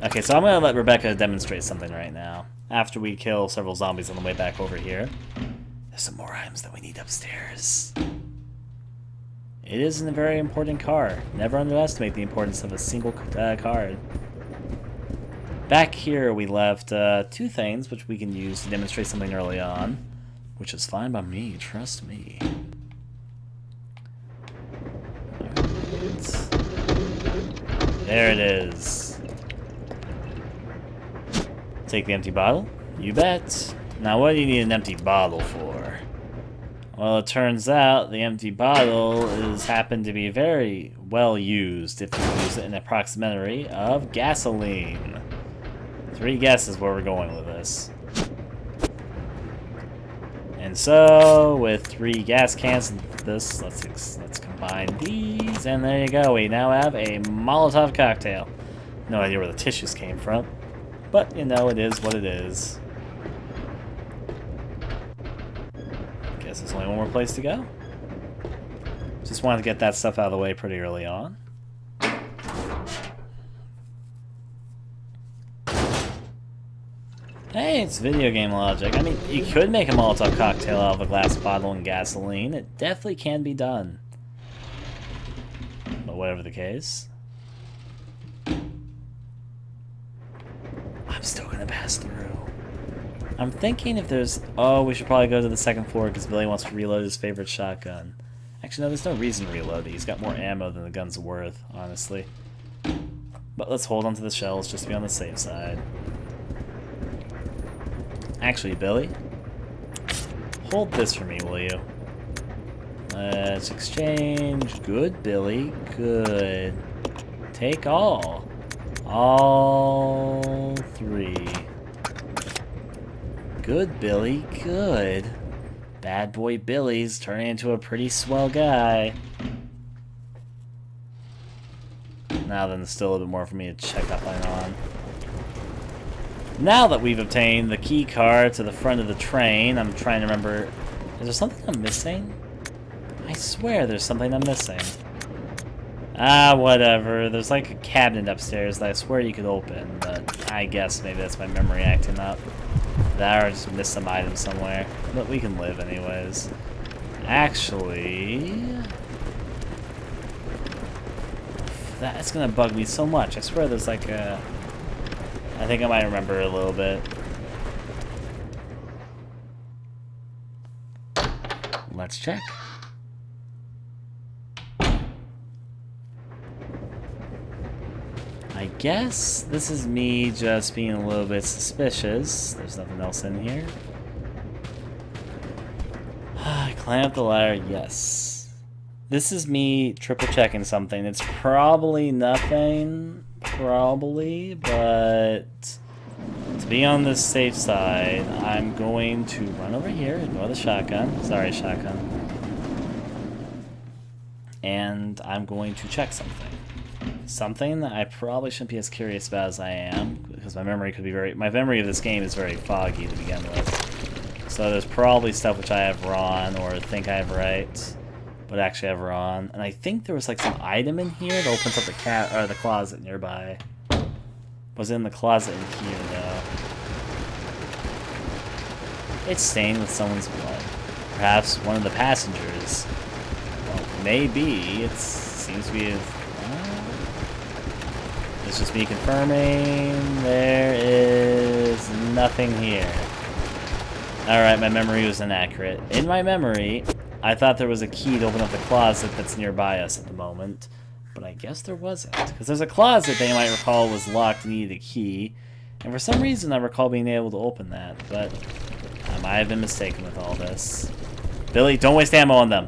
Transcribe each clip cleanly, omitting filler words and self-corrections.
Okay, so I'm gonna let Rebecca demonstrate something right now. After we kill several zombies on the way back over here. There's some more items that we need upstairs. It isn't a very important card. Never underestimate the importance of a single card. Back here we left 2 things which we can use to demonstrate something early on. Which is fine by me, trust me. Right. There it is. Take the empty bottle? You bet. Now what do you need an empty bottle for? Well, it turns out the empty bottle happened to be very well used if you use it in a proximity of gasoline. 3 guesses where we're going with this. And so, with 3 gas cans and this, let's combine these, and there you go. We now have a Molotov cocktail. No idea where the tissues came from, but you know, it is what it is. Guess there's only one more place to go. Just wanted to get that stuff out of the way pretty early on. Hey, it's video game logic. I mean, you could make a Molotov cocktail out of a glass bottle and gasoline. It definitely can be done. But whatever the case, I'm still gonna pass through. I'm thinking if there's... Oh, we should probably go to the 2nd floor because Billy wants to reload his favorite shotgun. Actually, no, there's no reason to reload it. He's got more ammo than the gun's worth, honestly. But let's hold on to the shells just to be on the safe side. Actually, Billy, hold this for me, will you? Let's exchange. Good, Billy. Good. Take all. All 3. Good, Billy. Good. Bad boy Billy's turning into a pretty swell guy. Now then, there's still a little bit more for me to check up on. Now that we've obtained the key card to the front of the train, I'm trying to remember... Is there something I'm missing? I swear there's something I'm missing. Ah, whatever. There's like a cabinet upstairs that I swear you could open, but I guess maybe that's my memory acting up. That or I just missed some item somewhere. But we can live anyways. Actually... That's gonna bug me so much. I swear there's like a... I think I might remember a little bit. Let's check. I guess this is me just being a little bit suspicious. There's nothing else in here. I climb up the ladder, yes. This is me triple checking something. It's probably nothing. Probably, but to be on the safe side, I'm going to run over here, ignore the shotgun. Sorry, shotgun. And I'm going to check something. Something that I probably shouldn't be as curious about as I am, because my memory could be my memory of this game is very foggy to begin with. So there's probably stuff which I have wrong or think I have right, but actually I have wrong. And I think there was like some item in here that opens up the closet nearby. Was in the closet in here though. It's stained with someone's blood. Perhaps one of the passengers. Well, maybe. It seems to be it's just me confirming. There is nothing here. Alright, my memory was inaccurate. In my memory, I thought there was a key to open up the closet that's nearby us at the moment. But I guess there wasn't. Because there's a closet that you might recall was locked and needed a key. And for some reason I recall being able to open that. But I might have been mistaken with all this. Billy, don't waste ammo on them.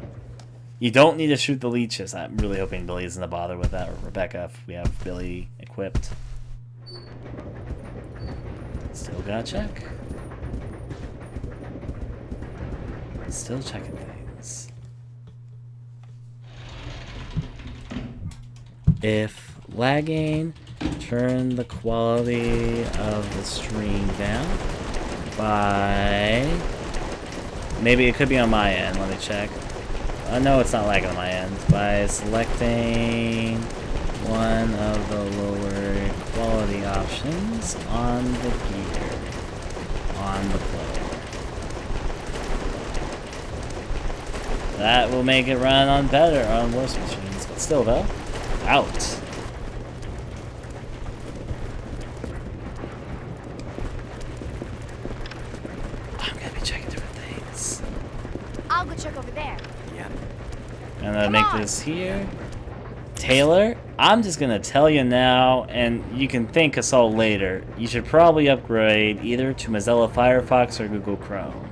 You don't need to shoot the leeches. I'm really hoping Billy isn't to bother with that. Or Rebecca, if we have Billy equipped. Still gotta check. Still checking things. If lagging, turn the quality of the stream down by... Maybe it could be on my end. Let me check. No, it's not lagging on my end. By selecting one of the lower quality options on the gear, on the player. That will make it run on better, on worse machines, but still though, out. I'm gonna be checking different things. I'll go check over there. Yeah. I'm gonna make this here. Taylor, I'm just gonna tell you now, and you can thank us all later. You should probably upgrade either to Mozilla Firefox or Google Chrome.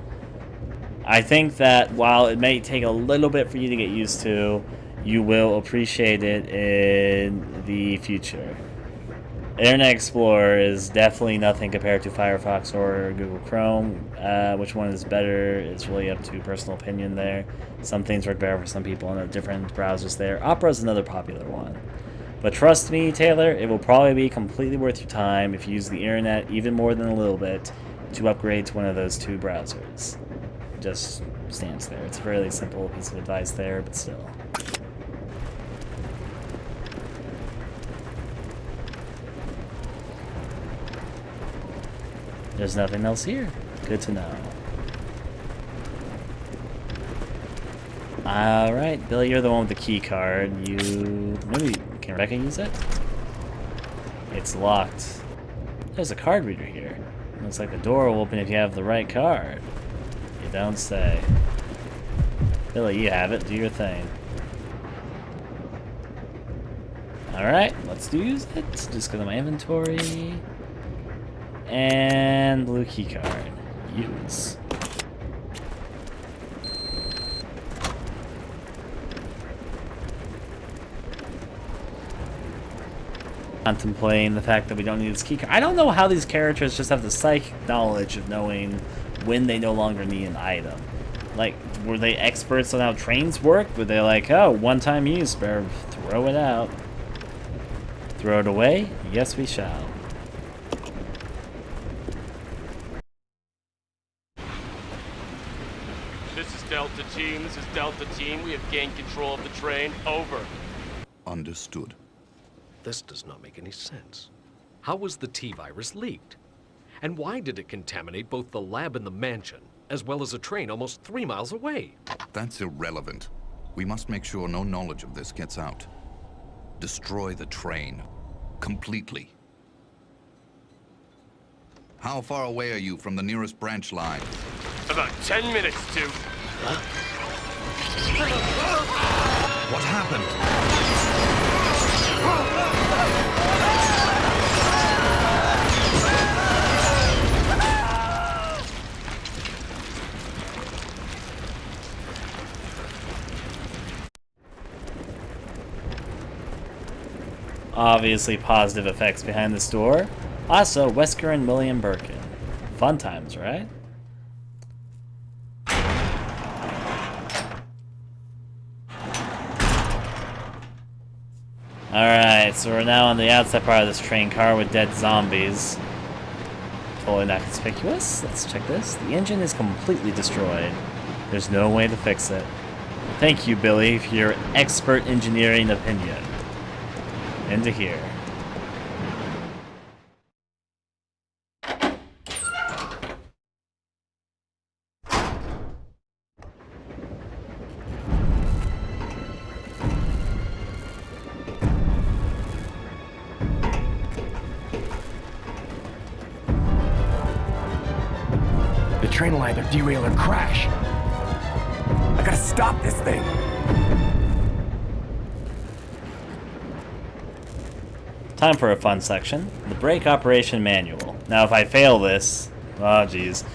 I think that while it may take a little bit for you to get used to, you will appreciate it in the future. Internet Explorer is definitely nothing compared to Firefox or Google Chrome. Which one is better is really up to personal opinion there. Some things work better for some people on the different browsers there. Opera is another popular one. But trust me, Taylor, it will probably be completely worth your time if you use the internet even more than a little bit to upgrade to one of those two browsers. Just stands there. It's a fairly simple piece of advice there, but still. There's nothing else here. Good to know. Alright, Billy, you're the one with the key card. Maybe can Rebecca use it? It's locked. There's a card reader here. Looks like the door will open if you have the right card. You don't say. Billy, you have it. Do your thing. Alright, let's use it. Just go to my inventory. And blue key card. Use. Contemplating the fact that we don't need this key card. I don't know how these characters just have the psychic knowledge of knowing when they no longer need an item. Like, were they experts on how trains work? Were they like, oh, one-time use, better throw it out. Throw it away? Yes, we shall. This is Delta Team. This is Delta Team. We have gained control of the train. Over. Understood. This does not make any sense. How was the T-virus leaked? And why did it contaminate both the lab and the mansion, as well as a train almost 3 miles away? That's irrelevant. We must make sure no knowledge of this gets out. Destroy the train. Completely. How far away are you from the nearest branch line? About 10 minutes to... What happened? Obviously positive effects behind this door. Also, Wesker and William Birkin. Fun times, right? Alright, so we're now on the outside part of this train car with dead zombies. Totally not conspicuous. Let's check this. The engine is completely destroyed. There's no way to fix it. Thank you, Billy, for your expert engineering opinion. Into here. The train will either derail or crash. I gotta stop this thing. Time for a fun section. The brake operation manual. Now if I fail this... Oh geez.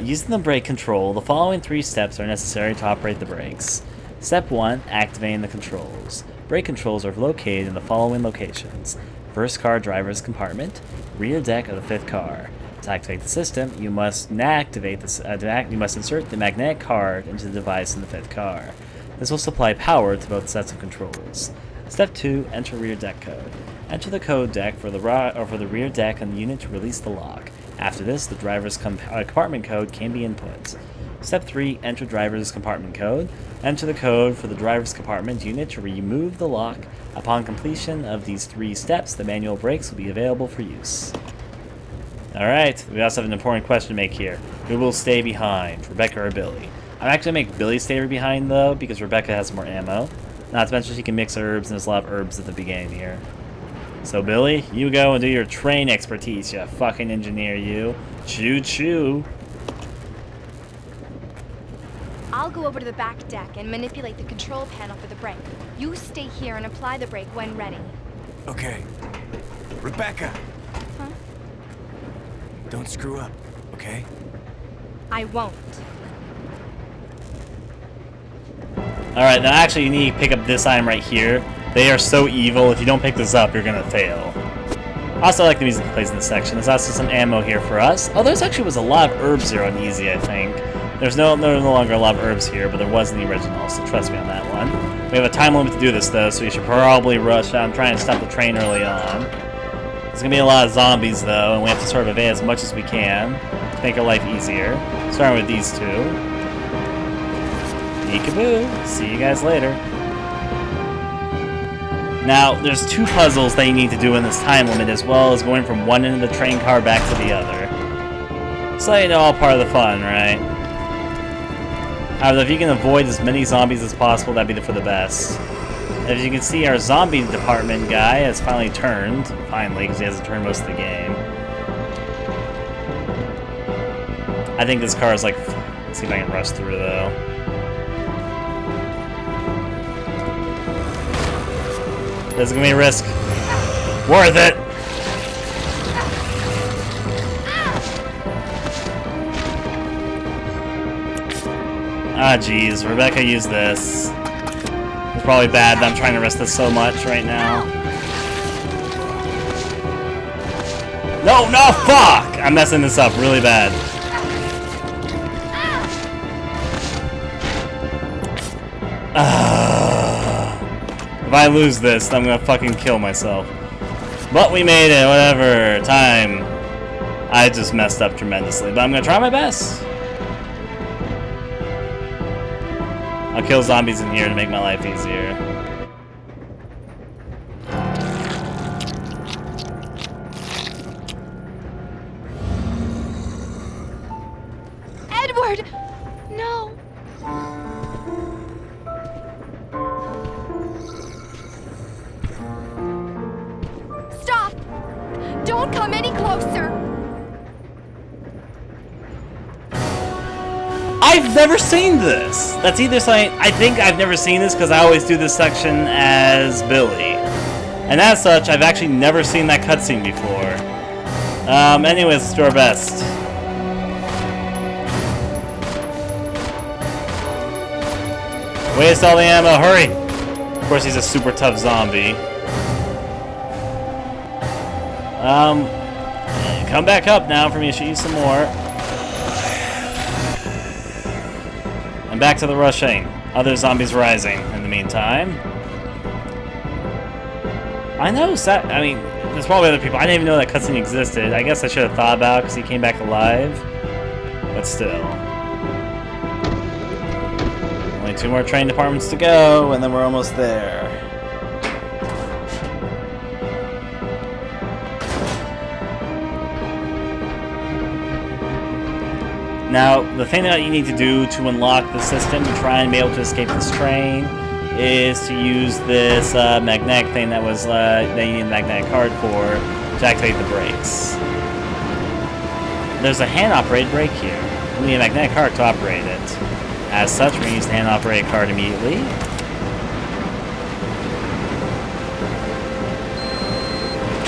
Using the brake control, the following 3 steps are necessary to operate the brakes. Step 1, activating the controls. Brake controls are located in the following locations. First car driver's compartment, rear deck of the 5th car. To activate the system, you must activate this. You must insert the magnetic card into the device in the 5th car. This will supply power to both sets of controls. Step 2, enter rear deck code. Enter the code deck for the rear deck on the unit to release the lock. After this, the driver's compartment code can be input. Step 3, enter driver's compartment code. Enter the code for the driver's compartment unit to remove the lock. Upon completion of these 3 steps, the manual brakes will be available for use. Alright, we also have an important question to make here. Who will stay behind, Rebecca or Billy? I'm actually going to make Billy stay behind, though, because Rebecca has more ammo. Not to mention she can mix herbs, and there's a lot of herbs at the beginning here. So, Billy, you go and do your train expertise, you fucking engineer, you. Choo-choo. I'll go over to the back deck and manipulate the control panel for the brake. You stay here and apply the brake when ready. Okay. Rebecca! Huh? Don't screw up, okay? I won't. Alright, now actually you need to pick up this item right here. They are so evil, if you don't pick this up, you're gonna fail. Also, I like the music that plays in this section. There's also some ammo here for us. Oh, there's actually was a lot of herbs here on easy, I think. There's no longer a lot of herbs here, but there was in the original, so trust me on that one. We have a time limit to do this, though, so we should probably rush on trying to stop the train early on. There's gonna be a lot of zombies, though, and we have to sort of evade as much as we can to make our life easier. Starting with these 2. Peekaboo. See you guys later. Now, there's 2 puzzles that you need to do in this time limit, as well as going from one end of the train car back to the other. So you know, all part of the fun, right? However, if you can avoid as many zombies as possible, that'd be for the best. As you can see, our zombie department guy has finally turned. Finally, because he hasn't turned most of the game. I think this car is like... Let's see if I can rush through, though. This is gonna be a risk. Worth it! Ah, jeez. Rebecca used this. It's probably bad that I'm trying to risk this so much right now. No, no, fuck! I'm messing this up really bad. If I lose this, I'm gonna fucking kill myself. But we made it, whatever. Time. I just messed up tremendously, but I'm gonna try my best. I'll kill zombies in here to make my life easier. Edward! No! Stop! Don't come any closer! I've never seen this! That's either something... I think I've never seen this because I always do this section as Billy. And as such, I've actually never seen that cutscene before. Anyways, let's do our best. Waste all the ammo, hurry! Of course, he's a super tough zombie. Come back up now for me to shoot you some more. And back to the rushing. Other zombies rising in the meantime. I know, I mean, there's probably other people. I didn't even know that cutscene existed. I guess I should have thought about it because he came back alive. But still. Only 2 more train departments to go, and then we're almost there. Now, the thing that you need to do to unlock the system to try and be able to escape this train is to use this magnetic thing that was that you need a magnetic card for to activate the brakes. There's a hand-operated brake here. You need a magnetic card to operate it. As such, we're going to use the hand-operated card immediately.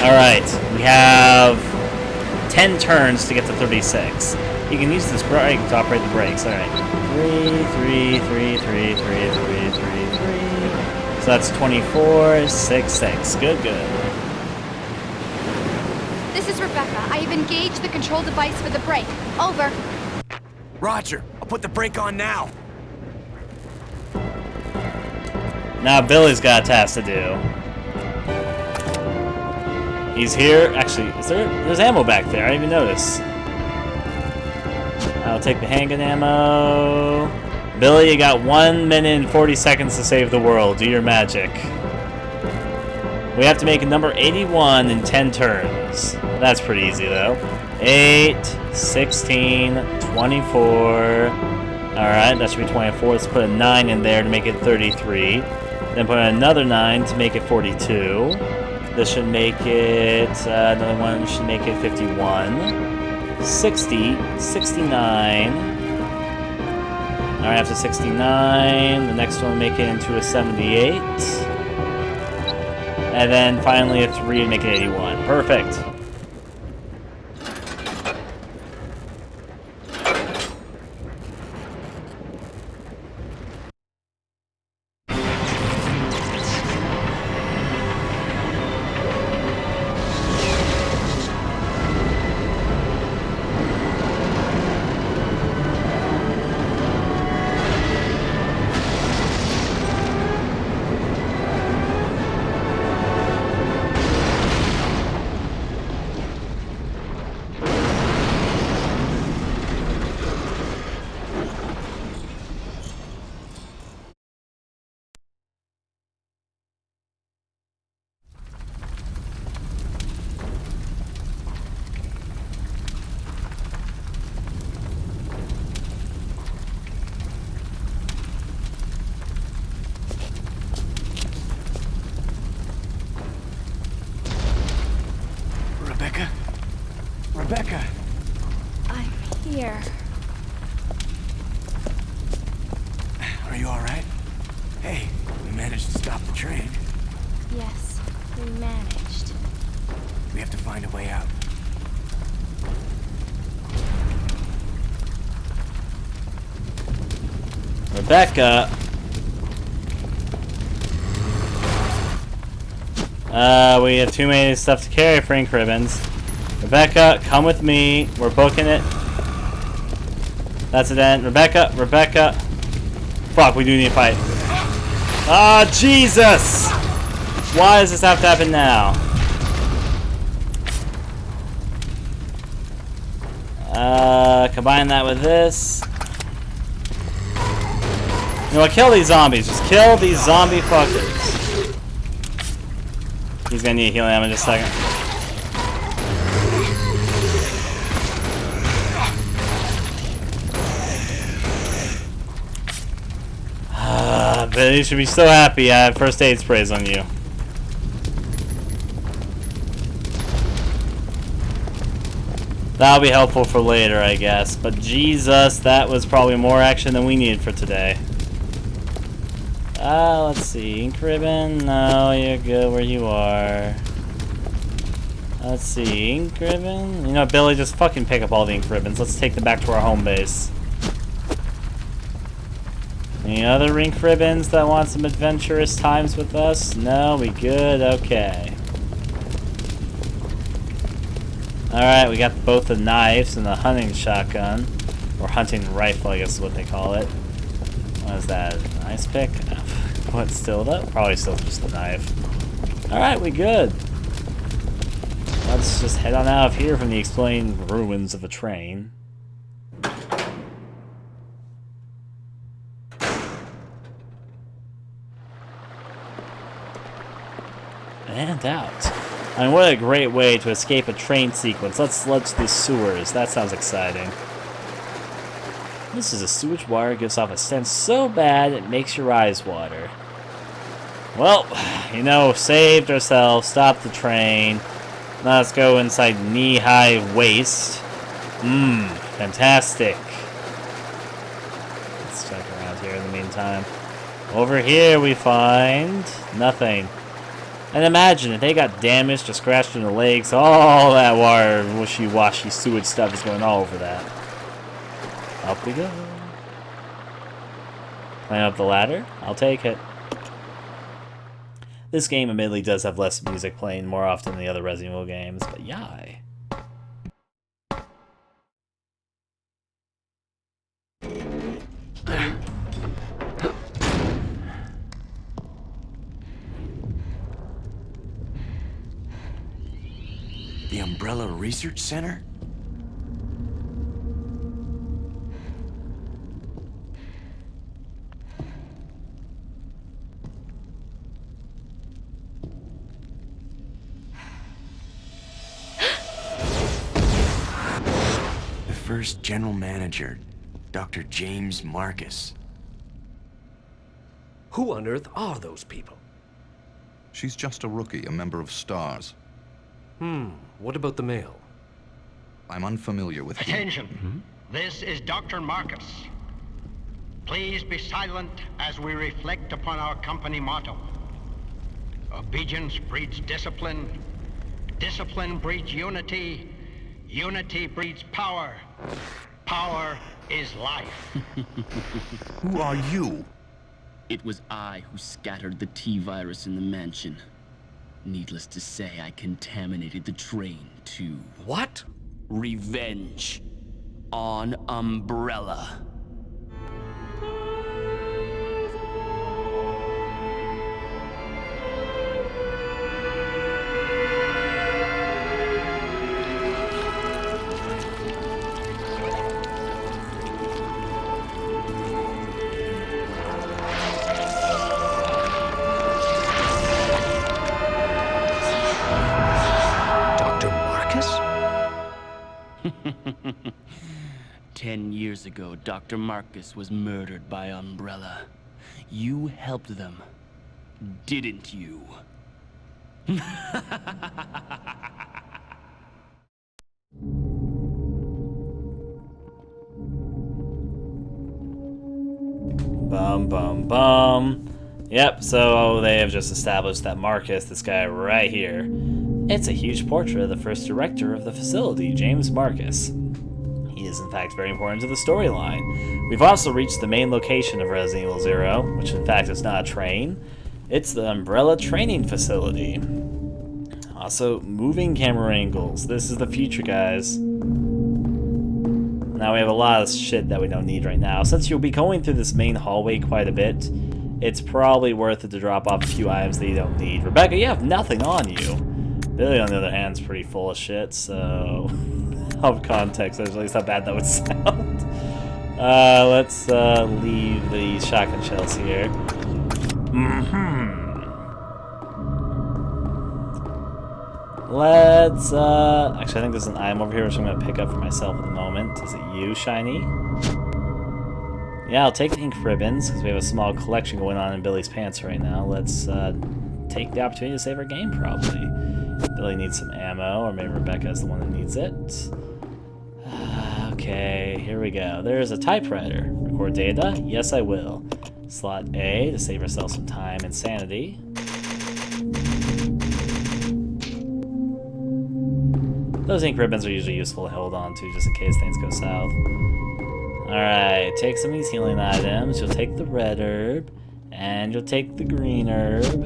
Alright, we have 10 turns to get to 36. You can use this brake to operate the brakes. Alright. 3, 3, 3, 3, 3, 3, 3, 3. So that's 24, 6, 6. Good, good. This is Rebecca. I have engaged the control device for the brake. Over. Roger. I'll put the brake on now. Now Billy's got a task to do. He's here. Actually, there's ammo back there. I didn't even notice. I'll take the handgun ammo. Billy, you got 1 minute and 40 seconds to save the world. Do your magic. We have to make a number 81 in 10 turns. That's pretty easy, though. 8, 16, 24. Alright, that should be 24. Let's put a 9 in there to make it 33. Then put another 9 to make it 42. This should make it... another one should make it 51. 60, 69. Alright, after 69, the next one will make it into a 78. And then finally a 3 to make it 81. Perfect. Rebecca! I'm here. Are you alright? Hey, we managed to stop the train. Yes, we managed. We have to find a way out. Rebecca! We have too many stuff to carry for ink ribbons. Rebecca, come with me. We're booking it. That's it then. Rebecca, Rebecca. Fuck, we do need to fight. Ah, Jesus! Why does this have to happen now? Combine that with this. You know what? Kill these zombies. Just kill these zombie fuckers. He's gonna need healing ammo in just a second. But you should be so happy I have first aid sprays on you. That'll be helpful for later, I guess. But Jesus, that was probably more action than we needed for today. Let's see. Ink ribbon? No, you're good where you are. Let's see. Ink ribbon? You know, Billy, just fucking pick up all the ink ribbons. Let's take them back to our home base. Any other ink ribbons that want some adventurous times with us? No, we good? Okay. Alright, we got both the knives and the hunting shotgun. Or hunting rifle, I guess is what they call it. What is that? An ice pick? What, still though? Probably still just the knife. Alright, we good. Let's just head on out of here from the explained ruins of a train. And out. I mean, what a great way to escape a train sequence. Let's sludge the sewers. That sounds exciting. This is a sewage water. Gives off a stench so bad it makes your eyes water. Well, you know, saved ourselves. Stopped the train. Now let's go inside knee-high waste. Fantastic. Let's check around here in the meantime. Over here we find nothing. And imagine if they got damaged or scratched in the legs, all that water, wishy-washy sewage stuff is going all over that. Up we go. Climb up the ladder. I'll take it. This game admittedly does have less music playing more often than the other Resident Evil games, but yay. The Umbrella Research Center? first general manager, Dr. James Marcus. Who on earth are those people? She's just a rookie, a member of STARS. What about the male? I'm unfamiliar with him. Attention. This is Dr. Marcus. Please be silent as we reflect upon our company motto. Obedience breeds discipline. Discipline breeds unity. Unity breeds power. Power is life. Who are you? It was I who scattered the T-virus in the mansion. Needless to say, I contaminated the train, too. What? Revenge. On Umbrella. Dr. Marcus? 10 years ago, Dr. Marcus was murdered by Umbrella. You helped them, didn't you? Bum, bum, bum. Yep, so they have just established that Marcus, this guy right here, it's a huge portrait of the first director of the facility, James Marcus. He is in fact very important to the storyline. We've also reached the main location of Resident Evil 0, which in fact is not a train. It's the Umbrella training facility. Also, moving camera angles. This is the future, guys. Now we have a lot of shit that we don't need right now. Since you'll be going through this main hallway quite a bit, it's probably worth it to drop off a few items that you don't need. Rebecca, you have nothing on you. Billy, on the other hand, is pretty full of shit, so... out of context, at least how bad that would sound. Let's leave the shotgun shells here. Let's, actually I think there's an item over here which I'm going to pick up for myself at the moment. Is it you, Shiny? Yeah, I'll take the ink ribbons, because we have a small collection going on in Billy's pants right now. Let's, take the opportunity to save our game, probably. Billy needs some ammo, or maybe Rebecca is the one that needs it. Okay, here we go. There's a typewriter. Record data? Yes, I will. Slot A to save ourselves some time and sanity. Those ink ribbons are usually useful to hold on to just in case things go south. Alright, take some of these healing items. You'll take the red herb, and you'll take the green herb,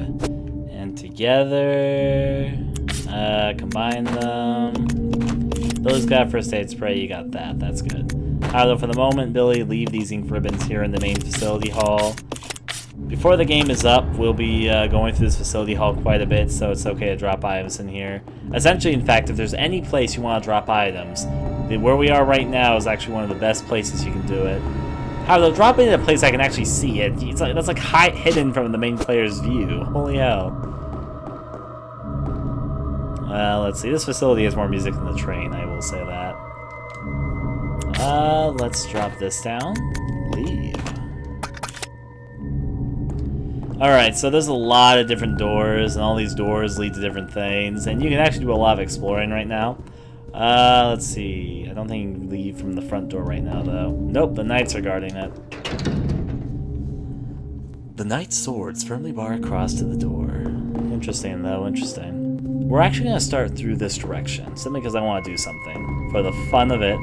and together, combine them. Billy's got first aid spray, you got that, that's good. Alright, for the moment, Billy, leave these ink ribbons here in the main facility hall. Before the game is up, we'll be going through this facility hall quite a bit, so it's okay to drop items in here. Essentially, in fact, if there's any place you want to drop items, where we are right now is actually one of the best places you can do it. However, drop it in a place I can actually see it. It's like, that's like hidden from the main player's view. Holy hell. Let's see. This facility has more music than the train, I will say that. Let's drop this down. Leave. Alright, so there's a lot of different doors, and all these doors lead to different things, and you can actually do a lot of exploring right now. Let's see. I don't think you can leave from the front door right now, though. Nope, the knights are guarding it. The knight's swords firmly bar across to the door. Interesting, though, interesting. We're actually going to start through this direction, simply because I want to do something. For the fun of it.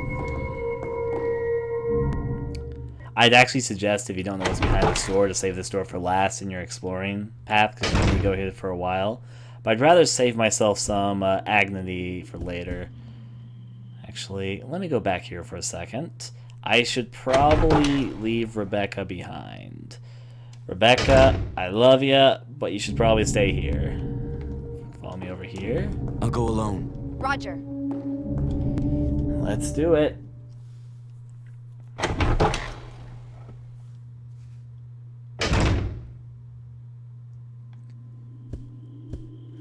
I'd actually suggest, if you don't know what's behind this door, to save this door for last in your exploring path, because you need to go here for a while. But I'd rather save myself some agony for later. Actually, let me go back here for a second. I should probably leave Rebecca behind. Rebecca, I love you, but you should probably stay here. Follow me over here. I'll go alone. Roger. Let's do it.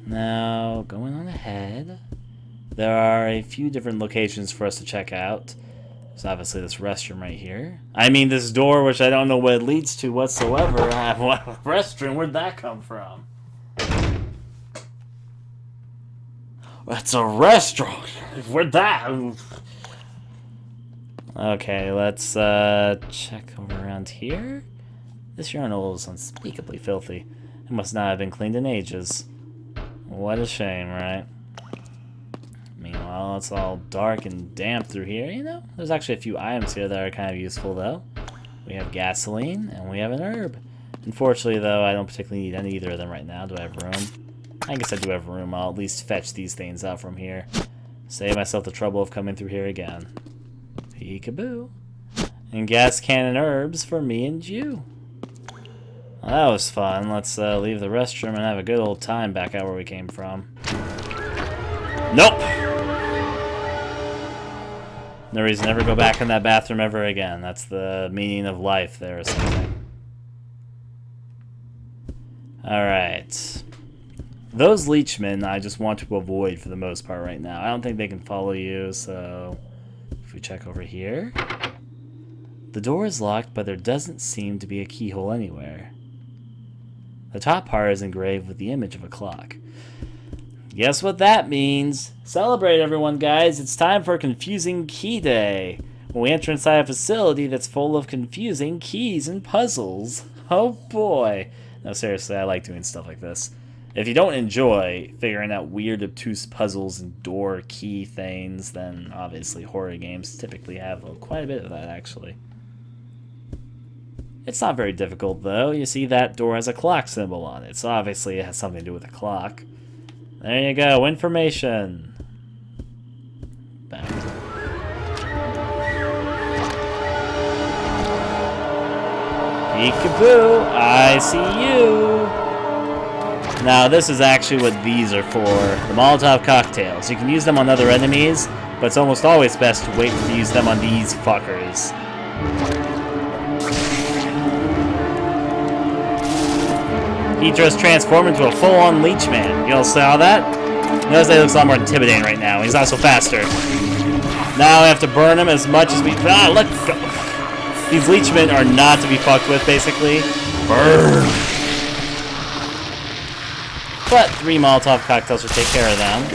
Now, going on ahead, there are a few different locations for us to check out. There's obviously this restroom right here. I mean, this door, which I don't know what it leads to whatsoever. What restroom? Where'd that come from? That's a restaurant. Where'd that? Okay, let's check over around here. This urinal is unspeakably filthy. It must not have been cleaned in ages. What a shame, right? Meanwhile, it's all dark and damp through here. You know, there's actually a few items here that are kind of useful, though. We have gasoline, and we have an herb. Unfortunately, though, I don't particularly need any either of them right now. Do I have room? I guess I do have room. I'll at least fetch these things out from here. Save myself the trouble of coming through here again. Peekaboo. And gas can and herbs for me and you. Well, that was fun. Let's leave the restroom and have a good old time back out where we came from. Nope! No reason to ever go back in that bathroom ever again. That's the meaning of life there or something. Alright. Those leechmen I just want to avoid for the most part right now. I don't think they can follow you, so... If we check over here... The door is locked, but there doesn't seem to be a keyhole anywhere. The top part is engraved with the image of a clock. Guess what that means? Celebrate, everyone, guys. It's time for Confusing Key Day. When we enter inside a facility that's full of confusing keys and puzzles. Oh boy. No, seriously, I like doing stuff like this. If you don't enjoy figuring out weird, obtuse puzzles and door key things, then obviously horror games typically have quite a bit of that, actually. It's not very difficult, though. You see that door has a clock symbol on it, so obviously it has something to do with a clock. There you go, information. Bam. Peekaboo, I see you. Now, this is actually what these are for. The Molotov cocktails. You can use them on other enemies, but it's almost always best to wait to use them on these fuckers. He just transformed into a full-on leech man. You all saw that? Notice that he looks a lot more intimidating right now. He's also faster. Now we have to burn him as much as we... Ah, let go. These leechmen are not to be fucked with, basically. Burn! But 3 Molotov cocktails will take care of them.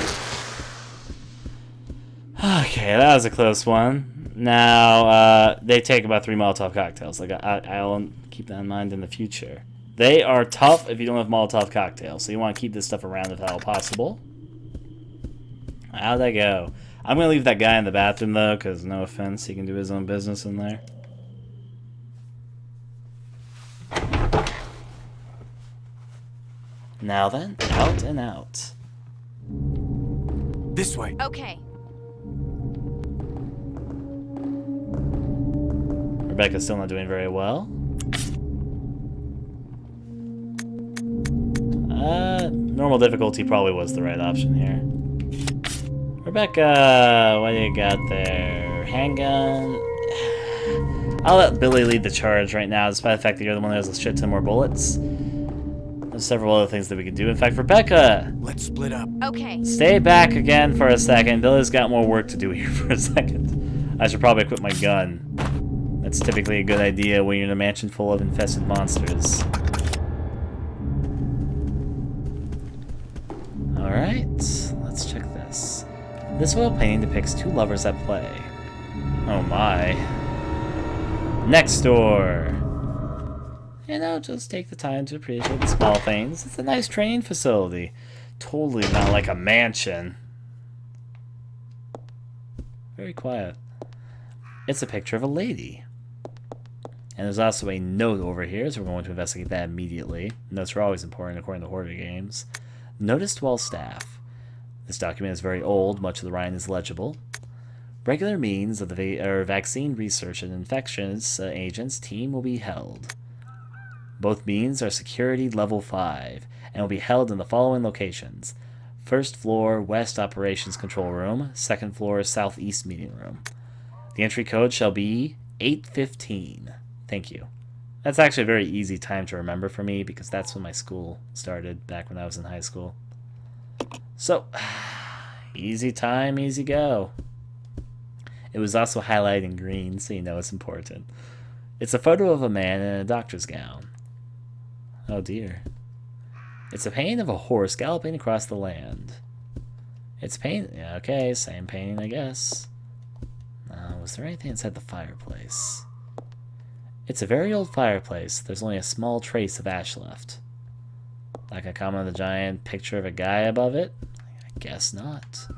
Okay, that was a close one. Now, they take about 3 Molotov cocktails. Like, I'll keep that in mind in the future. They are tough if you don't have Molotov cocktails, so you want to keep this stuff around if at all possible. How'd that go? I'm going to leave that guy in the bathroom, though, because no offense, he can do his own business in there. Now then, out and out. This way. Okay. Rebecca's still not doing very well. Normal difficulty probably was the right option here. Rebecca, what do you got there? Handgun. I'll let Billy lead the charge right now, despite the fact that you're the one that has a shit ton more bullets. There's several other things that we could do. In fact, Rebecca! Let's split up. Okay. Stay back again for a second. Billy's got more work to do here for a second. I should probably equip my gun. That's typically a good idea when you're in a mansion full of infested monsters. Alright, let's check this. This oil painting depicts 2 lovers at play. Oh my. Next door! You know, just take the time to appreciate the small things. It's a nice training facility. Totally not like a mansion. Very quiet. It's a picture of a lady. And there's also a note over here, so we're going to investigate that immediately. Notes are always important according to horror games. Noticed while staff. This document is very old, much of the writing is legible. Regular meetings of the vaccine research and infectious agents team will be held. Both meetings are security level 5 and will be held in the following locations. First floor, West Operations Control Room. Second floor, Southeast Meeting Room. The entry code shall be 815. Thank you. That's actually a very easy time to remember for me because that's when my school started back when I was in high school. So, easy time, easy go. It was also highlighted in green, so you know it's important. It's a photo of a man in a doctor's gown. Oh dear. It's a painting of a horse galloping across the land. It's paint. Yeah, okay, same painting, I guess. Was there anything inside the fireplace? It's a very old fireplace. There's only a small trace of ash left. Like a comment of the giant picture of a guy above it? I guess not.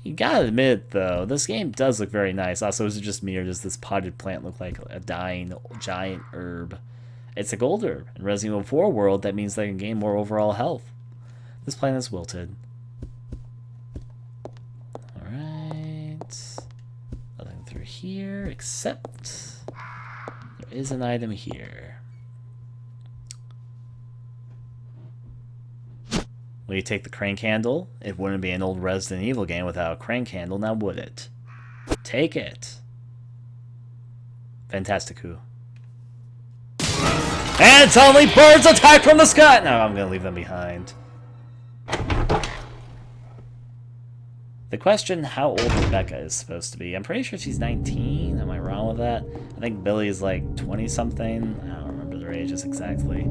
You gotta admit, though, this game does look very nice. Also, is it just me, or does this potted plant look like a dying giant herb? It's a gold herb. In Resident Evil 4 world, that means they can gain more overall health. This plant is wilted. Alright. Nothing through here, except there is an item here. Will you take the crank handle? It wouldn't be an old Resident Evil game without a crank handle, now would it? Take it. Fantastico. And suddenly birds attack from the sky! No, I'm gonna leave them behind. The question how old Rebecca is supposed to be. I'm pretty sure she's 19. Am I wrong with that? I think Billy is like 20-something. I don't remember their ages exactly.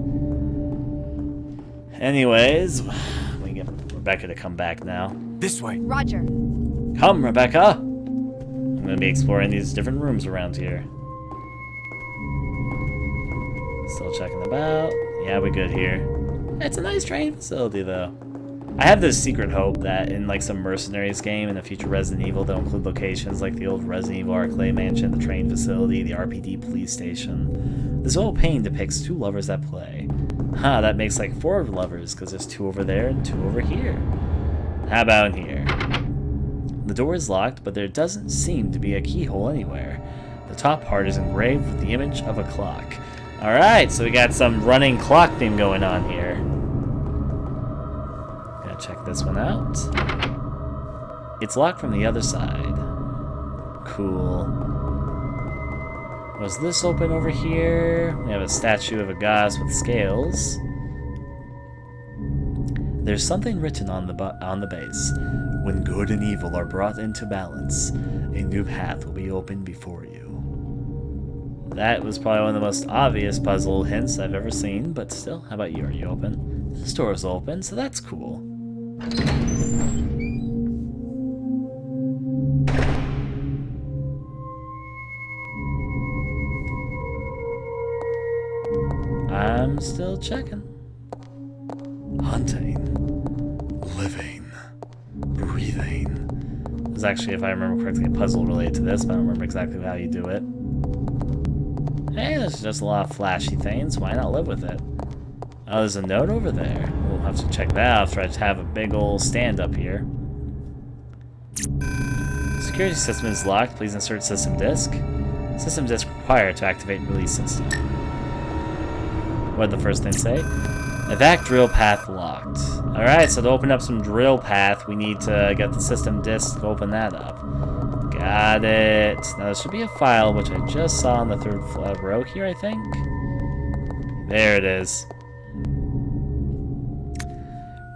Anyways, we get Rebecca to come back now. This way. Roger. Come, Rebecca! I'm gonna be exploring these different rooms around here. Still checking about. Yeah, we're good here. It's a nice training facility, though. I have this secret hope that in like some Mercenaries game in a future Resident Evil, they'll include locations like the old Resident Evil Arcade Mansion, the train facility, the RPD police station. This old painting depicts two lovers at play. Huh, that makes like 4 lovers, because there's 2 over there and 2 over here. How about in here? The door is locked, but there doesn't seem to be a keyhole anywhere. The top part is engraved with the image of a clock. Alright, so we got some running clock theme going on here. Gotta check this one out. It's locked from the other side. Cool. Was this open over here? We have a statue of a goddess with scales. There's something written on the base. When good and evil are brought into balance, a new path will be opened before you. That was probably one of the most obvious puzzle hints I've ever seen, but still, how about you? Are you open? This door is open, so that's cool. I'm still checking. Hunting. Living. Breathing. There's actually, if I remember correctly, a puzzle related to this, but I don't remember exactly how you do it. Hey, there's just a lot of flashy things. Why not live with it? Oh, there's a note over there. We'll have to check that out. Try to have a big old stand up here. Security system is locked. Please insert system disk. System disk required to activate release system. What did the first thing say? Evac drill path locked. Alright, so to open up some drill path, we need to get the system disk to open that up. Got it. Now there should be a file, which I just saw on the 3rd row here, I think. There it is.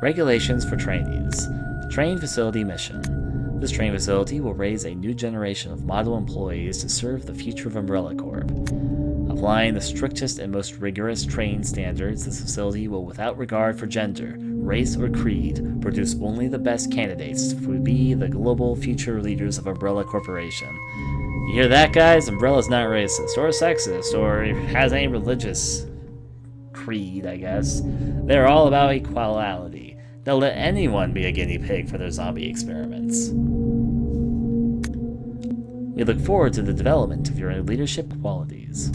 Regulations for trainees. Train facility mission. This train facility will raise a new generation of model employees to serve the future of Umbrella Corp. Applying the strictest and most rigorous training standards, this facility will, without regard for gender, race, or creed, produce only the best candidates to be the global future leaders of Umbrella Corporation. You hear that, guys? Umbrella's not racist, or sexist, or has any religious creed, I guess. They're all about equality. They'll let anyone be a guinea pig for their zombie experiments. We look forward to the development of your leadership qualities.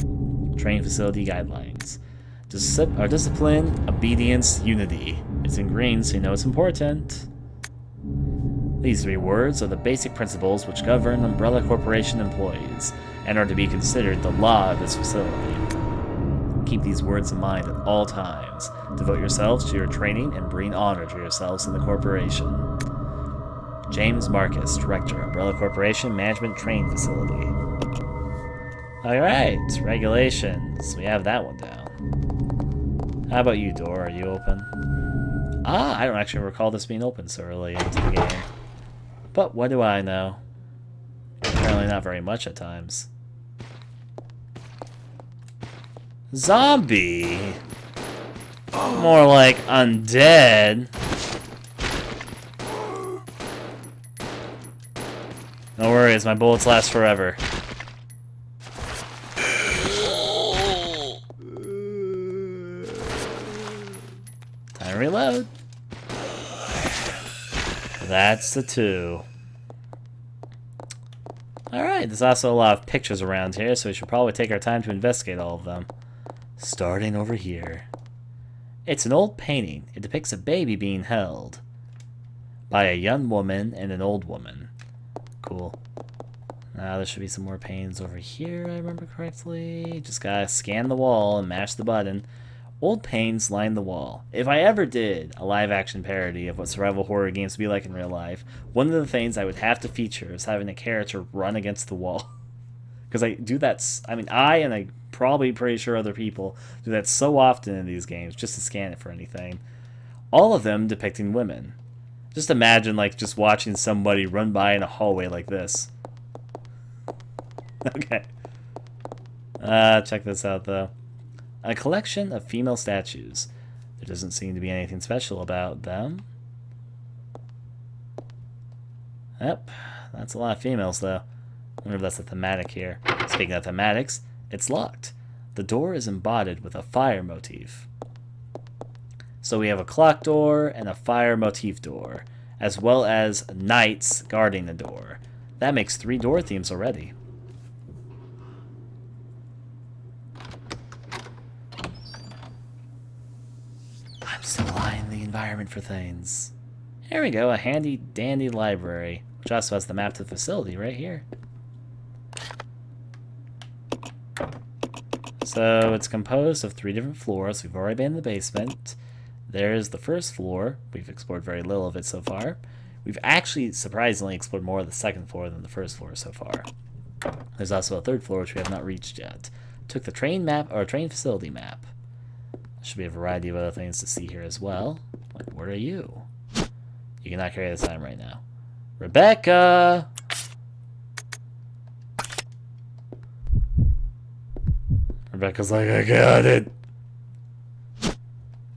Train facility guidelines. Discipline, obedience, unity. It's in green, so you know it's important. These 3 words are the basic principles which govern Umbrella Corporation employees, and are to be considered the law of this facility. Keep these words in mind at all times. Devote yourselves to your training and bring honor to yourselves in the corporation. James Marcus, Director, Umbrella Corporation Management Train Facility. Alright, regulations. We have that one down. How about you, door? Are you open? I don't actually recall this being open so early into the game. But what do I know? Apparently not very much at times. Zombie? More like undead. No worries, my bullets last forever. Time to reload. That's the 2. Alright, there's also a lot of pictures around here, so we should probably take our time to investigate all of them. Starting over here. It's an old painting. It depicts a baby being held by a young woman and an old woman. Cool. Now there should be some more paintings over here, I remember correctly. Just gotta scan the wall and mash the button. Old paintings line the wall. If I ever did a live-action parody of what survival horror games would be like in real life, one of the things I would have to feature is having a character run against the wall. Because I do that, I and I'm probably pretty sure other people do that so often in these games, just to scan it for anything. All of them depicting women. Just imagine, like, just watching somebody run by in a hallway like this. Okay. Check this out, though. A collection of female statues. There doesn't seem to be anything special about them. Yep, that's a lot of females, though. I wonder if that's a thematic here. Speaking of thematics, it's locked. The door is embodied with a fire motif. So we have a clock door and a fire motif door, as well as knights guarding the door. That makes 3 door themes already. I'm still eyeing the environment for things. There we go, a handy dandy library, which also has the map to the facility right here. So it's composed of 3 different floors. We've already been in the basement. There's the first floor. We've explored very little of it so far. We've actually surprisingly explored more of the second floor than the first floor so far. There's also a 3rd floor which we have not reached yet. Took the train map, or train facility map. There should be a variety of other things to see here as well. Like, where are you? You cannot carry this item right now. Rebecca! Rebecca's like, I got it.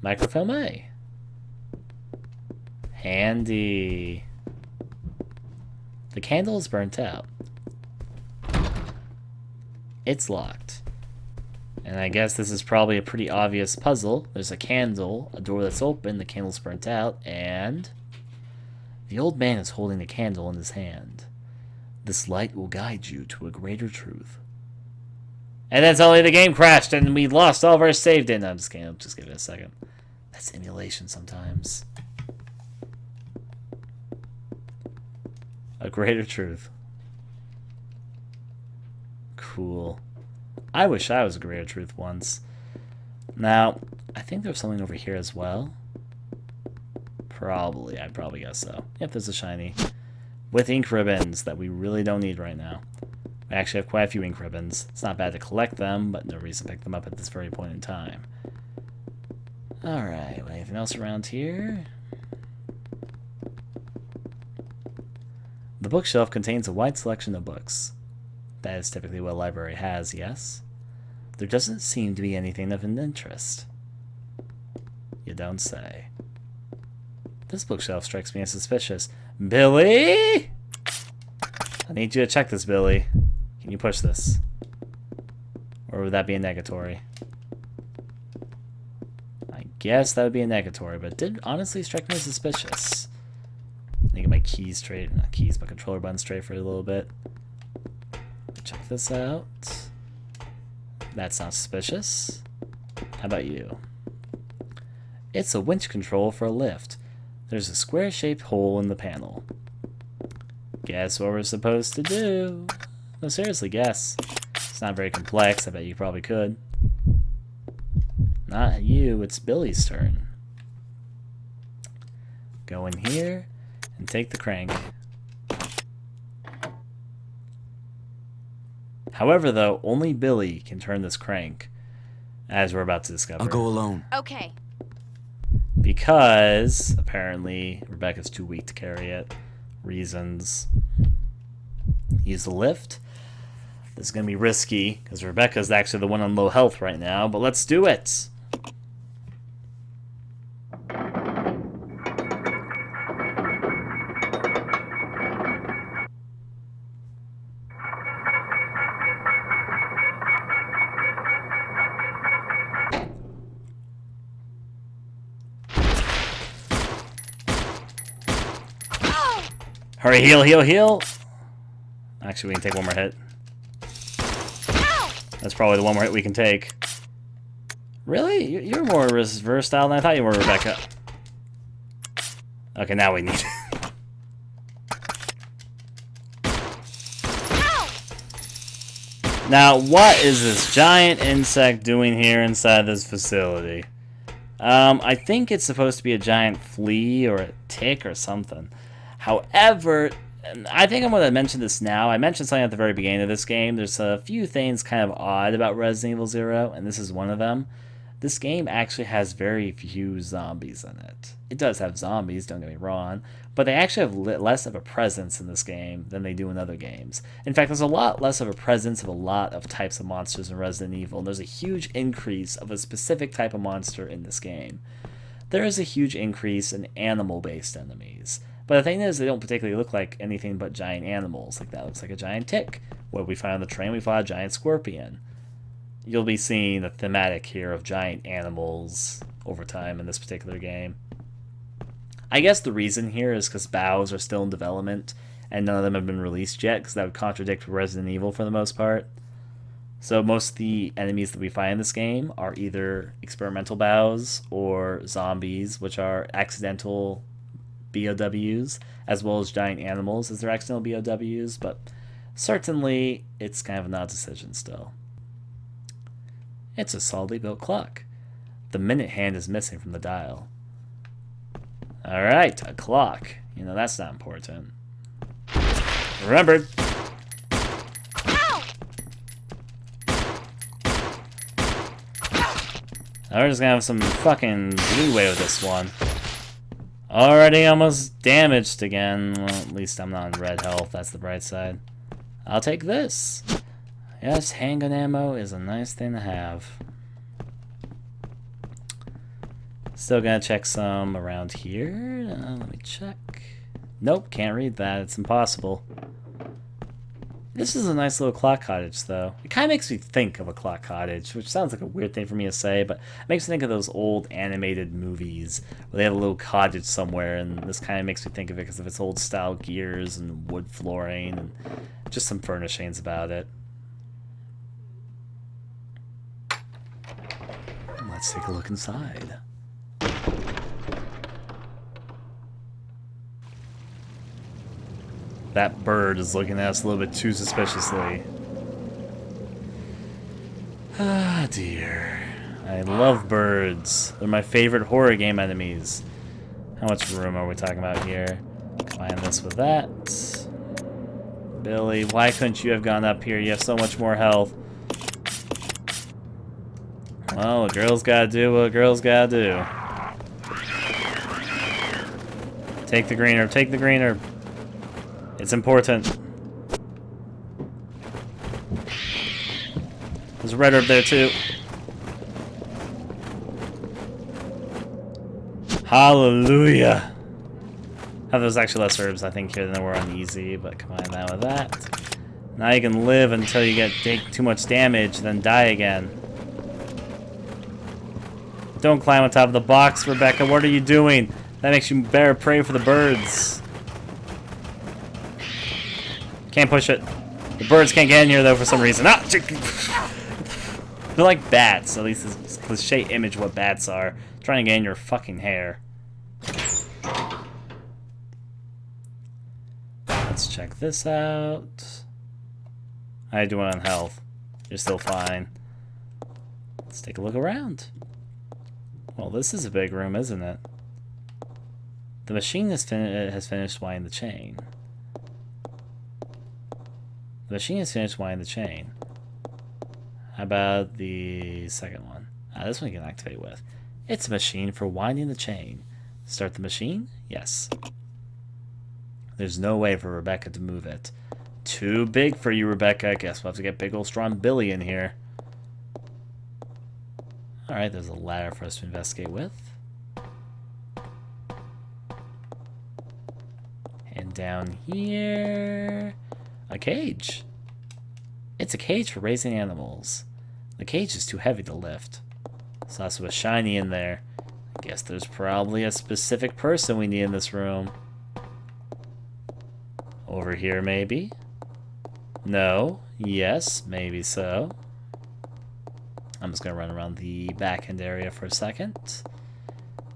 Microfilm A. Handy. The candle is burnt out. It's locked. And I guess this is probably a pretty obvious puzzle. There's a candle, a door that's open, the candle's burnt out, and the old man is holding a candle in his hand. This light will guide you to a greater truth. And then suddenly the game crashed and we lost all of our save data. No, I'm just kidding. I'll just give it a second. That's emulation sometimes. A greater truth. Cool. I wish I was a greater truth once. Now, I think there's something over here as well. Probably. I'd probably guess so. Yep, there's a shiny. With ink ribbons that we really don't need right now. We actually have quite a few ink ribbons. It's not bad to collect them, but no reason to pick them up at this very point in time. Alright, anything else around here? The bookshelf contains a wide selection of books. That is typically what a library has, yes? There doesn't seem to be anything of an interest. You don't say. This bookshelf strikes me as suspicious. Billy? I need you to check this, Billy. Can you push this? Or would that be a negatory? I guess that would be a negatory, but it did honestly strike me as suspicious. Let me get my keys straight. Not keys, my controller button straight for a little bit. Check this out. That's not suspicious. How about you? It's a winch control for a lift. There's a square-shaped hole in the panel. Guess what we're supposed to do? No, seriously, guess. It's not very complex. I bet you probably could. Not you, it's Billy's turn. Go in here and take the crank. However, though, only Billy can turn this crank, as we're about to discover. I'll go alone. Okay. Because, apparently, Rebecca's too weak to carry it. Reasons. Use the lift. This is going to be risky, because Rebecca's actually the one on low health right now, but let's do it! Hurry, heal, heal, heal! Actually, we can take one more hit. That's probably the one more hit we can take. Really? You're more versatile than I thought you were, Rebecca. Okay, now we need... Now, what is this giant insect doing here inside this facility? I think it's supposed to be a giant flea or a tick or something. However, I think I'm going to mention this now. I mentioned something at the very beginning of this game. There's a few things kind of odd about Resident Evil 0, and this is one of them. This game actually has very few zombies in it. It does have zombies, don't get me wrong, but they actually have less of a presence in this game than they do in other games. In fact, there's a lot less of a presence of a lot of types of monsters in Resident Evil, and there's a huge increase of a specific type of monster in this game. There is a huge increase in animal-based enemies. But the thing is, they don't particularly look like anything but giant animals. Like that looks like a giant tick. What we find on the train, we find a giant scorpion. You'll be seeing the thematic here of giant animals over time in this particular game. I guess the reason here is because BOWs are still in development and none of them have been released yet, because that would contradict Resident Evil for the most part. So most of the enemies that we find in this game are either experimental BOWs or zombies, which are accidental BOWs, as well as giant animals as their accidental BOWs, but certainly it's kind of an odd decision still. It's a solidly built clock. The minute hand is missing from the dial. Alright, a clock. You know, that's not important. Remembered! We're just gonna have some fucking leeway with this one. Already almost damaged again. Well, at least I'm not on red health. That's the bright side. I'll take this. Yes, handgun ammo is a nice thing to have. Still gonna check some around here. Let me check. Nope, can't read that. It's impossible. This is a nice little clock cottage, though. It kind of makes me think of a clock cottage, which sounds like a weird thing for me to say, but it makes me think of those old animated movies where they have a little cottage somewhere, and this kind of makes me think of it because of its old style gears and wood flooring and just some furnishings about it. Let's take a look inside. That bird is looking at us a little bit too suspiciously. Ah, dear. I love birds. They're my favorite horror game enemies. How much room are we talking about here? Combine this with that. Billy, why couldn't you have gone up here? You have so much more health. Well, a girl's gotta do what a girl's gotta do. Take the green herb, take the green herb. It's important. There's a red herb there too. Hallelujah. Oh, there's actually less herbs, I think, here than there were on easy, but combine that with that. Now you can live until you take too much damage, then die again. Don't climb on top of the box, Rebecca. What are you doing? That makes you better prey for the birds. Can't push it. The birds can't get in here, though, for some reason. Ah! They're like bats. At least it's a cliche image of what bats are. Trying to get in your fucking hair. Let's check this out. How you doing on health? You're still fine. Let's take a look around. Well, this is a big room, isn't it? The machine has finished winding the chain. The machine has finished winding the chain. How about the second one? This one you can activate with. It's a machine for winding the chain. Start the machine? Yes. There's no way for Rebecca to move it. Too big for you, Rebecca. I guess we'll have to get big old strong Billy in here. Alright, there's a ladder for us to investigate with. And down here... a cage. It's a cage for raising animals. The cage is too heavy to lift. There's also a shiny in there. I guess there's probably a specific person we need in this room. Over here, maybe? No. Yes, maybe so. I'm just going to run around the back end area for a second.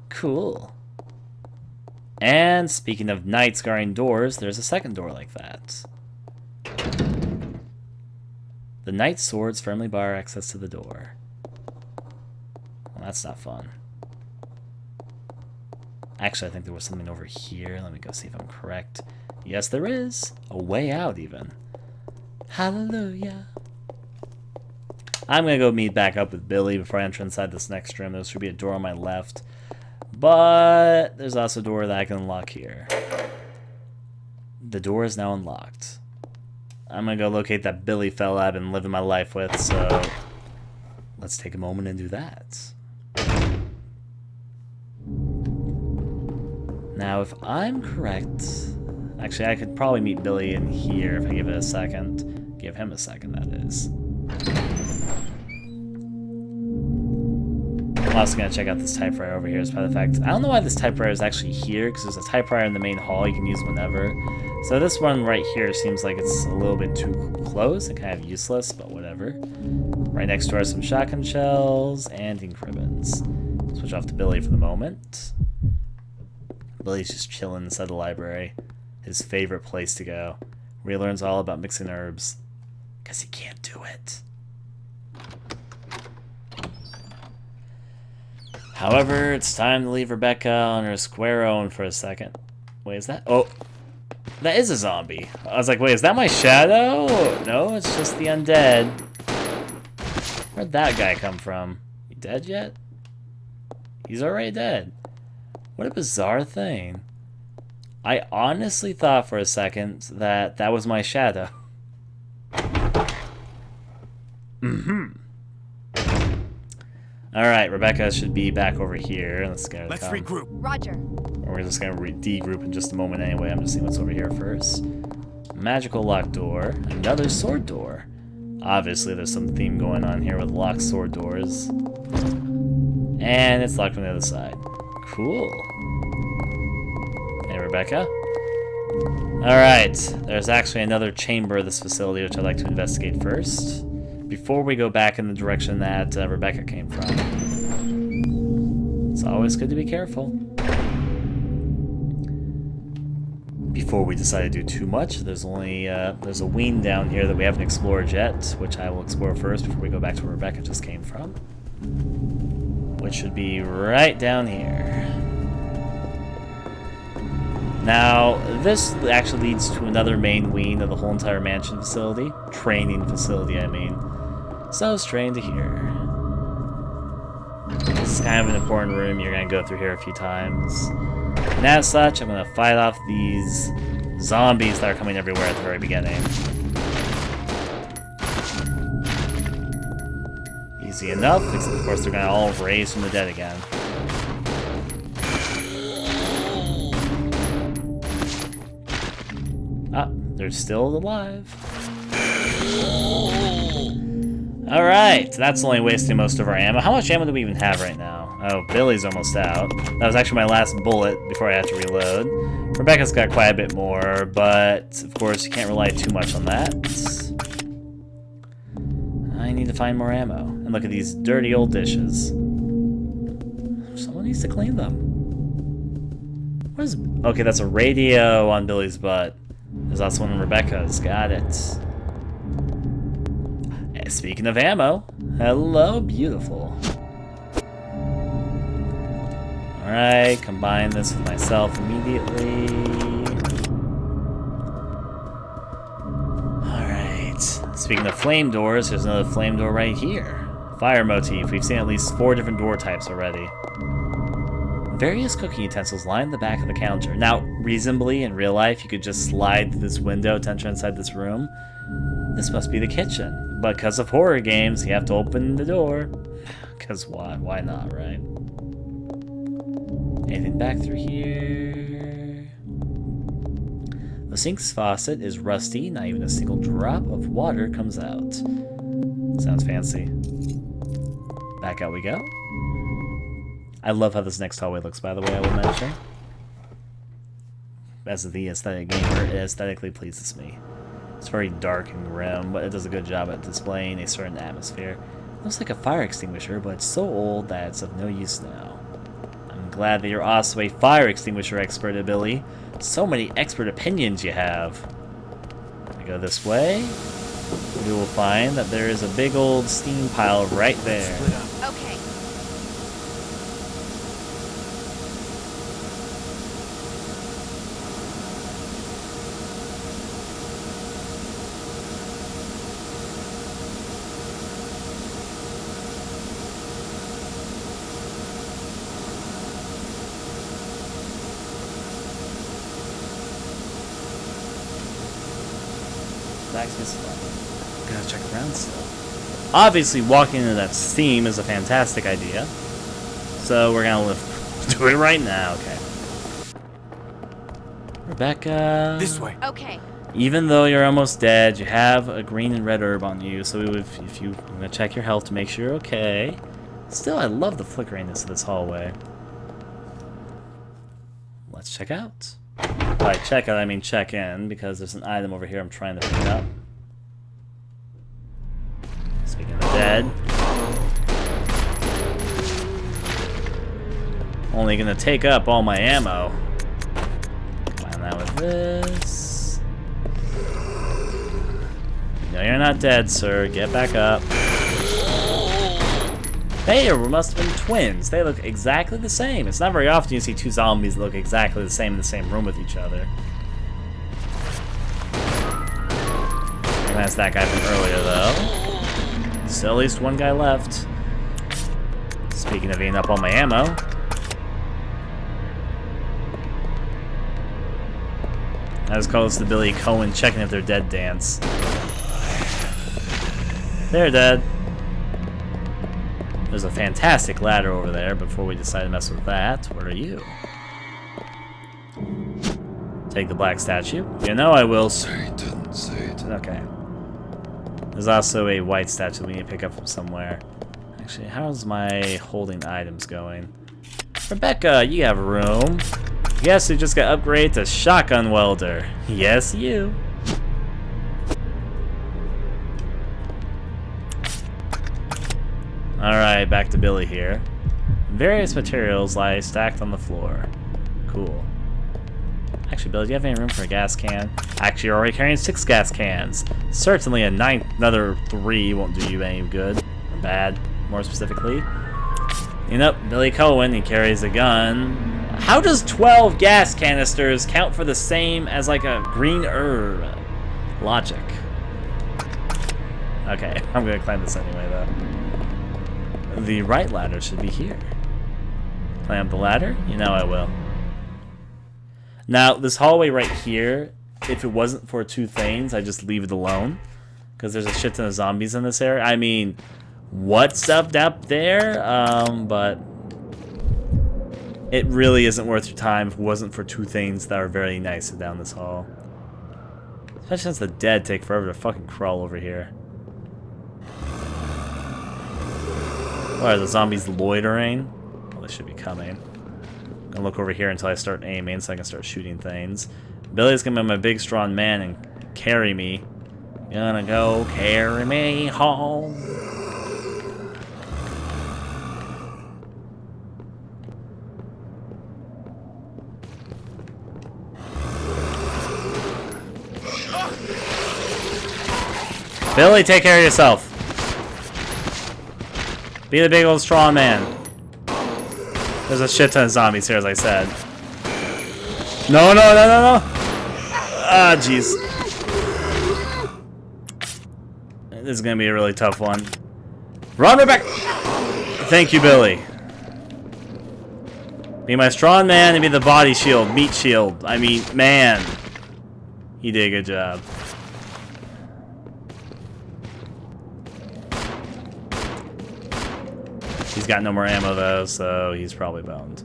Cool. And speaking of knights guarding doors, there's a second door like that. The knight's swords firmly bar access to the door. Well, that's not fun. Actually, I think there was something over here. Let me go see if I'm correct. Yes, there is. A way out, even. Hallelujah. I'm going to go meet back up with Billy before I enter inside this next room. There should be a door on my left. But there's also a door that I can unlock here. The door is now unlocked. I'm going to go locate that Billy fella I've been living my life with, so let's take a moment and do that. Now, if I'm correct... Actually, I could probably meet Billy in here if I give it a second. Give him a second, that is. I'm also going to check out this typewriter over here, despite the fact... I don't know why this typewriter is actually here, because there's a typewriter in the main hall you can use whenever. So this one right here seems like it's a little bit too close and kind of useless, but whatever. Right next to are some shotgun shells and ink ribbons. Switch off to Billy for the moment. Billy's just chilling inside the library. His favorite place to go, where he learns all about mixing herbs. Because he can't do it. However, it's time to leave Rebecca on her square own for a second. Wait, is that? Oh, that is a zombie. I was like, wait, is that my shadow? No, it's just the undead. Where'd that guy come from? He dead yet? He's already dead. What a bizarre thing. I honestly thought for a second that that was my shadow. Alright, Rebecca should be back over here. Let's regroup. Roger. We're just going to de-group in just a moment anyway. I'm just seeing what's over here first. Magical locked door. Another sword door. Obviously, there's some theme going on here with locked sword doors. And it's locked from the other side. Cool. Hey, Rebecca. Alright, there's actually another chamber of this facility which I'd like to investigate first, before we go back in the direction that Rebecca came from. It's always good to be careful. Before we decide to do too much, there's a wing down here that we haven't explored yet, which I will explore first before we go back to where Rebecca just came from. Which should be right down here. Now, this actually leads to another main wing of the whole entire mansion facility. Training facility, I mean. So strange to hear. This is kind of an important room. You're going to go through here a few times. And as such, I'm going to fight off these zombies that are coming everywhere at the very beginning. Easy enough, except of course they're going to all raise from the dead again. Ah, they're still alive. Alright, that's only wasting most of our ammo. How much ammo do we even have right now? Oh, Billy's almost out. That was actually my last bullet before I had to reload. Rebecca's got quite a bit more, but of course you can't rely too much on that. I need to find more ammo. And look at these dirty old dishes. Someone needs to clean them. What is... Okay, that's a radio on Billy's butt. There's also one on Rebecca's. Got it. Speaking of ammo, hello, beautiful. Alright, combine this with myself immediately. Alright, speaking of flame doors, there's another flame door right here. Fire motif. We've seen at least 4 different door types already. Various cooking utensils line the back of the counter. Now, reasonably, in real life, you could just slide through this window to enter inside this room. This must be the kitchen. But because of horror games, you have to open the door. Because why? Why not, right? Anything back through here? The sink's faucet is rusty. Not even a single drop of water comes out. Sounds fancy. Back out we go. I love how this next hallway looks, by the way, I will mention. As the aesthetic gamer, it aesthetically pleases me. It's very dark and grim, but it does a good job at displaying a certain atmosphere. It looks like a fire extinguisher, but it's so old that it's of no use now. I'm glad that you're also a fire extinguisher expert, Billy. So many expert opinions you have. If we go this way, we will find that there is a big old steam pile right there. Okay. That's just fun. Gotta check around still. Obviously, walking into that steam is a fantastic idea. So we're gonna do it right now. Okay. Rebecca. This way. Okay. Even though you're almost dead, you have a green and red herb on you. So if you I'm gonna check your health to make sure you're okay. Still, I love the flickeriness of this hallway. Let's check out. By check out, I mean check in, because there's an item over here I'm trying to pick up. Speaking of the dead. Only gonna take up all my ammo. Combine that with this. No, you're not dead, sir. Get back up. They must have been twins. They look exactly the same. It's not very often you see two zombies that look exactly the same in the same room with each other. And that's that guy from earlier, though. Still at least one guy left. Speaking of eating up all my ammo. I just call this the Billy Cohen checking if they're dead dance. They're dead. There's a fantastic ladder over there before we decide to mess with that. What are you? Take the black statue. You know I will. Satan, Satan. Okay. There's also a white statue we need to pick up from somewhere. Actually, how's my holding items going? Rebecca, you have room. Yes, you just got upgraded to shotgun welder. Yes, you. Alright, back to Billy here. Various materials lie stacked on the floor. Cool. Actually, Billy, do you have any room for a gas can? Actually, you're already carrying 6 gas cans. Certainly another 3 won't do you any good. Or bad, more specifically. You know, Billy Cohen, he carries a gun. How does 12 gas canisters count for the same as like a green herb? Logic. Okay, I'm gonna climb this anyway, though. The right ladder should be here. Climb the ladder? You know I will. Now, this hallway right here, if it wasn't for 2 things, I'd just leave it alone. Because there's a shit ton of zombies in this area. I mean, what's up there? But it really isn't worth your time if it wasn't for 2 things that are very nice down this hall. Especially since the dead take forever to fucking crawl over here. What, are the zombies loitering? Well, they should be coming. I'm gonna look over here until I start aiming so I can start shooting things. Billy's gonna be my big strong man and carry me. Gonna go carry me home. Billy, take care of yourself. Be the big old strong man. There's a shit ton of zombies here, as I said. No, no, no, no, no! Ah, jeez. This is gonna be a really tough one. Run, Rebecca! Thank you, Billy. Be my strong man and be the body shield, meat shield. I mean, man. He did a good job. He's got no more ammo though, so he's probably boned.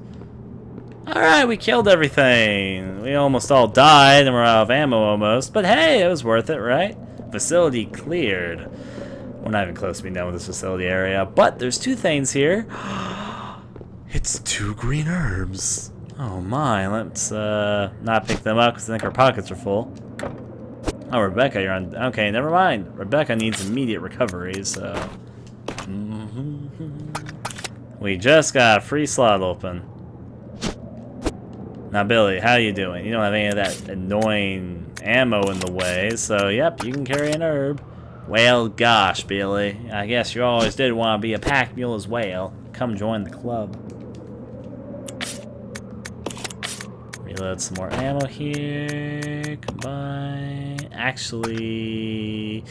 Alright, we killed everything. We almost all died and we're out of ammo almost. But hey, it was worth it, right? Facility cleared. We're not even close to being done with this facility area. But there's 2 things here. It's 2 green herbs. Oh my, let's not pick them up because I think our pockets are full. Oh, Rebecca, you're on... Okay, never mind. Rebecca needs immediate recovery, so... We just got a free slot open. Now, Billy, how you doing? You don't have any of that annoying ammo in the way, so yep, you can carry an herb. Well, gosh, Billy. I guess you always did want to be a pack mule as well. Come join the club. Reload some more ammo here. Combine. Actually,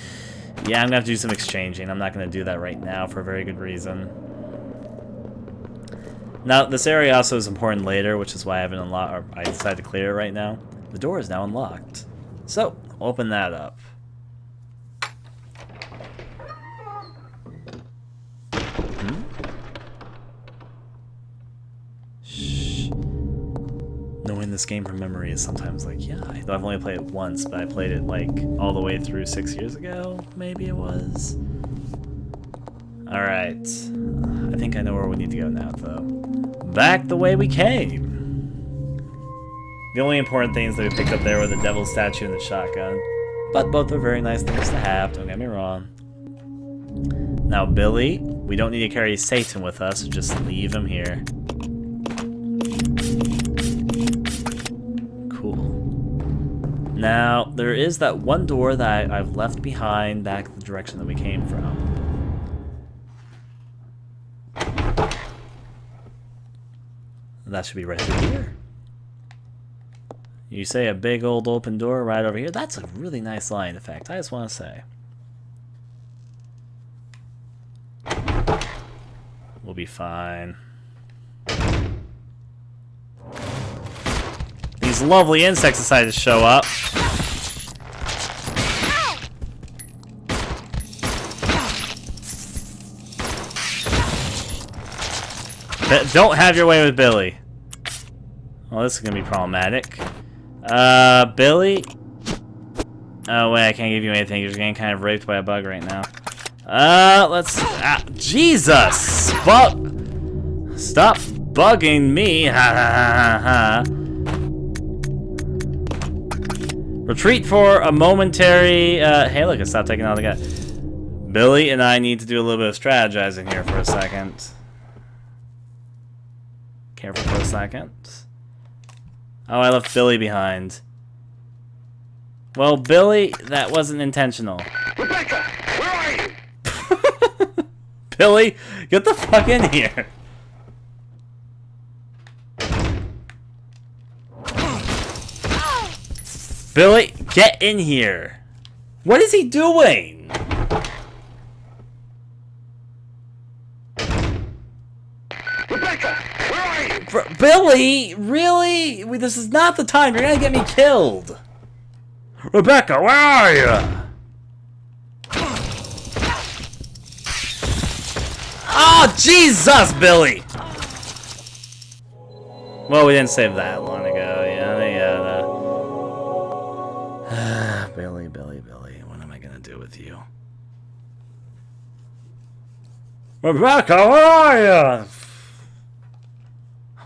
yeah, I'm gonna have to do some exchanging. I'm not gonna do that right now for a very good reason. Now, this area also is important later, which is why I haven't unlocked, or I decided to clear it right now. The door is now unlocked. So, open that up. Shh. Knowing this game from memory is sometimes like, yeah, I've only played it once, but I played it like all the way through 6 years ago, maybe it was. Alright. I think I know where we need to go now, though. Back the way we came. The only important things that we picked up there were the devil statue and the shotgun. But both are very nice things to have, don't get me wrong. Now, Billy, we don't need to carry Satan with us, so just leave him here. Cool. Now, there is that one door that I've left behind back the direction that we came from. That should be right through here. You say a big old open door right over here? That's a really nice line effect, I just want to say. We'll be fine. These lovely insects decided to show up. Don't have your way with Billy. Well, this is gonna be problematic. Billy? Oh, wait, I can't give you anything. You're getting kind of raped by a bug right now. Let's... Jesus! Stop bugging me! Ha ha ha ha. Retreat for a momentary... hey, look, it stopped taking all the guys. Billy and I need to do a little bit of strategizing here for a second. Careful for a second. Oh, I left Billy behind. Well, Billy, that wasn't intentional. Rebecca, where are you? Billy, get the fuck in here. Billy, get in here. What is he doing? Rebecca, where are you? Billy, really? This is not the time. You're gonna get me killed. Rebecca, where are you? Oh, Jesus, Billy! Well, we didn't save that long ago. Yeah. Billy, what am I gonna do with you? Rebecca, where are you?